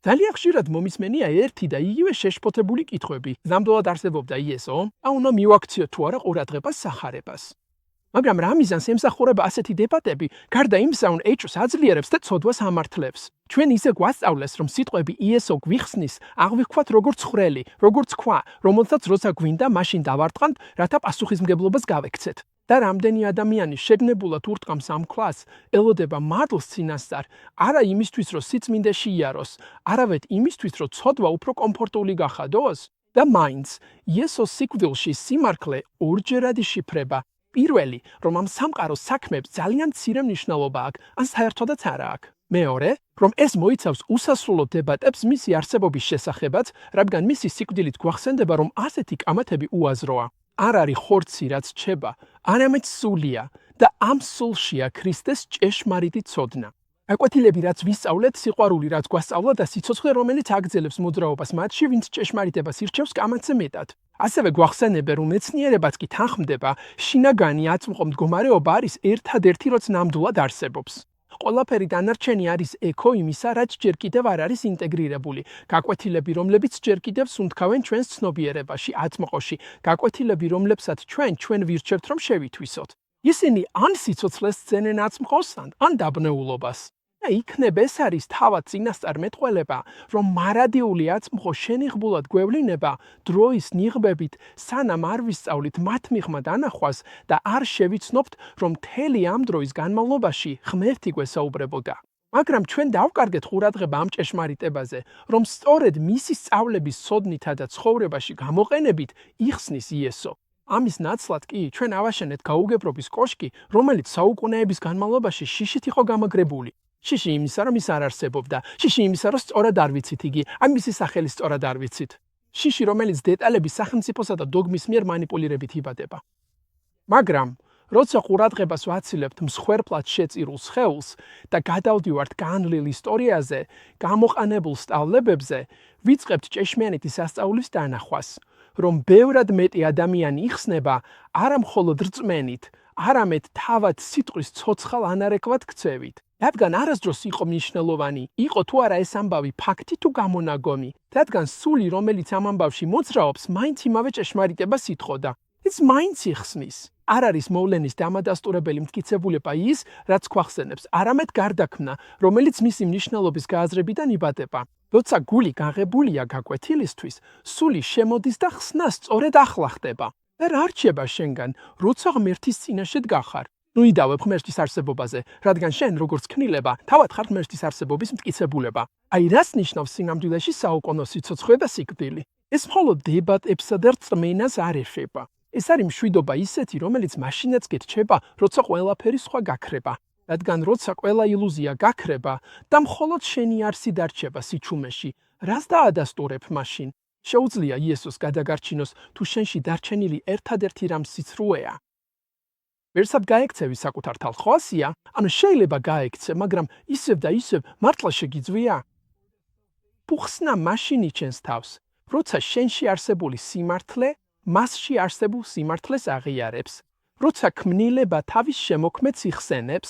ძალიან ხშირად მომისმენია ერთი და იგივე შეშფოთებული კითხვები. ნამდვილად არსებობდა იესო? უნდა მივაქციო თუ არა ყურადღებას სახარებას. მაგრამ რა მიზანს ემსახურება ასეთი დებატები, გარდა იმისა, რომ ეჭვს აძლიერებს და ცოდვას ამართლებს. ჩვენ ისე გვასწავლეს, რომ სიტყვები იესო გვიხსნის, აღვიქვათ როგორც ხრელი, როგორც ქვა, რომელსაც როცა გვინდა, მაშინ დავარტყამთ, რათა პასუხისმგებლობას გავექცეთ. და რამდენი ადამიანი შეგნებულად ურტყამს ამ ქვას, ელოდება მადლს წინასწარ, არა იმისთვის, რომ სიწმინდეში იაროს, არამედ იმისთვის, რომ ცოდვა უფრო კომფორტული გახადოს. და მაინც, იესოს სიკვდილში სიმართლე ორჯერად იშიფრება. პირველი, რომ ამ სამყაროს საქმებს ძალიან მცირე მნიშვნელობა აქვს, ან საერთოდაც არა აქვს. მეორე, რომ ეს მოიცავს უსასრულო დებატებს მისი არსებობის შესახებაც, რადგან მისი სიკვდილით გვახსენდება, რომ ასეთი კამათები უაზროა. არ არის ხორცი, რაც რჩება, არამედ სულია და ამ სულშია ქრისტეს ჭეშმარიტი ცოდნა. აკვეთილები, რაც ვისწავლეთ, სიყვარული, რაც გვასწავლა და სიცოცხლე, რომელიც აგრძელებს მოძრაობას მათში, ვინც ჭეშმარიტებას ირჩევს კამათზე მეტად. ასევე გვახსენებენ, რომ მეცნიერებაც კი თანხმდება, შინაგანი აწმყო მდგომარეობა არის ერთადერთი, რაც ნამდვილად არსებობს. ყველაფერი დანარჩენი არის ექო იმისა, რაც ჯერ კიდევ არ არის ინტეგრირებული. გაკვეთილები, რომლებიც ჯერ კიდევ სუნთქავენ ჩვენს ცნობიერებაში, აწმყოში, გაკვეთილები, რომლებსაც ჩვენ ვირჩევთ, რომ შევითვისოთ. ისინი ან სიცოცხლეს სცენენ აწმყოს, ან დაბნეულობას. და იქნებ ეს არის თავად წინასწარ მეტყველება, რომ მარადიული აწმყო შენიღბულად გვევლინება დროის ნიღბებით, სანამ არ ვისწავლით მათ მიღმა დანახვას და არ შევიცნობთ, რომ მთელი ამ დროის განმავლობაში ღმერთი გვესაუბრებოდა. მაგრამ ჩვენ დავკარგეთ ყურადღება ამ ჭეშმარიტებაზე, რომ სწორედ მისი სწავლების ცოდნითა და ცხოვრებაში გამოყენებით იხსნის იესო. ამის ნაცვლად კი ჩვენ ავაშენეთ გაუგებრობის კოშკი, რომელიც საუკუნეების განმავლობაში შიშით იყო გამაგრებული. შიში იმისა, რომ ის არ არსებობდა, შიში იმისა, რომ სწორად არ ვიცით იგი, ან მისი სახელი სწორად არ ვიცით. შიში, რომელიც დეტალების სახელმწიფოსა და დოგმის მიერ მანიპულირებით იბადება. მაგრამ, როცა ყურადღებას ვაცილებთ მსხვერპლად შეწირულ სხეულს და გადავდივართ განვლილ ისტორიაზე, გამოყენებულ სწავლებებზე, ვიწყებთ ჭეშმარიტი სასწაულის დანახვას, რომ ბევრად მეტი ადამიანი იხსნება არა მხოლოდ რწმენით, არამედ თავად სიტყვის ცოცხალ ანარეკვად ქცევით. რადგან არასდროს იყო მნიშვნელოვანი, იყო თუ არა ეს ამბავი ფაქტი თუ გამონაგონი, რადგან სული, რომელიც ამ ამბავში მოძრაობს, მაინც იმავე ჭეშმარიტებას ითხოვდა. ის მაინც იხსნის. არ არის მოვლენის დამადასტურებელი მტკიცებულება ის, რაც გვახსენებს, არამედ გარდაქმნა, რომელიც მისი მნიშვნელობის გააზრებიდან იბადება. როცა გული გაღებულია გაკვეთილისთვის, სული შემოდის და ხსნა სწორედ ახლა ხდება. და რა რჩება შენგან, როცა ღმერთის წინაშე დგახარ? ნუიდავებ ღმერთის არსებობაზე, რადგან შენ როგორც ქნილება, თავად ხარ ღმერთის არსებობის მტკიცებულება. აი რას ნიშნავს სინამდვილეში საუკუნო სიცოცხლე და სიკვდილი? ეს მხოლოდ დებატებსა და რწმენას არ ეხება. ეს არის მშვიდობა ისეთი, რომელიც მაშინაც გირჩება, როცა ყველაფერი სხვა გაქრება. რადგან როცა ყველა ილუზია გაქრება და მხოლოდ შენი არსი დარჩება სიჩუმეში, რას დაადასტურებ მაშინ? შეუძლია იესოს გადაგარჩინოს, თუ შენში დარჩენილი ერთადერთი რამ სიცრუეა. ვერსად გაექცევი საკუთარ თალხოასია, ანუ შეიძლება გაექცე, მაგრამ ისევ და ისევ მართლა შეგიძლია? პუხსნა მაშინ იჩენს თავს, როცა შენში არსებული სიმართლე მასში არსებულ სიმართლეს აღიარებს, როცა ქმნილება თავის შემოქმედს იხსენებს,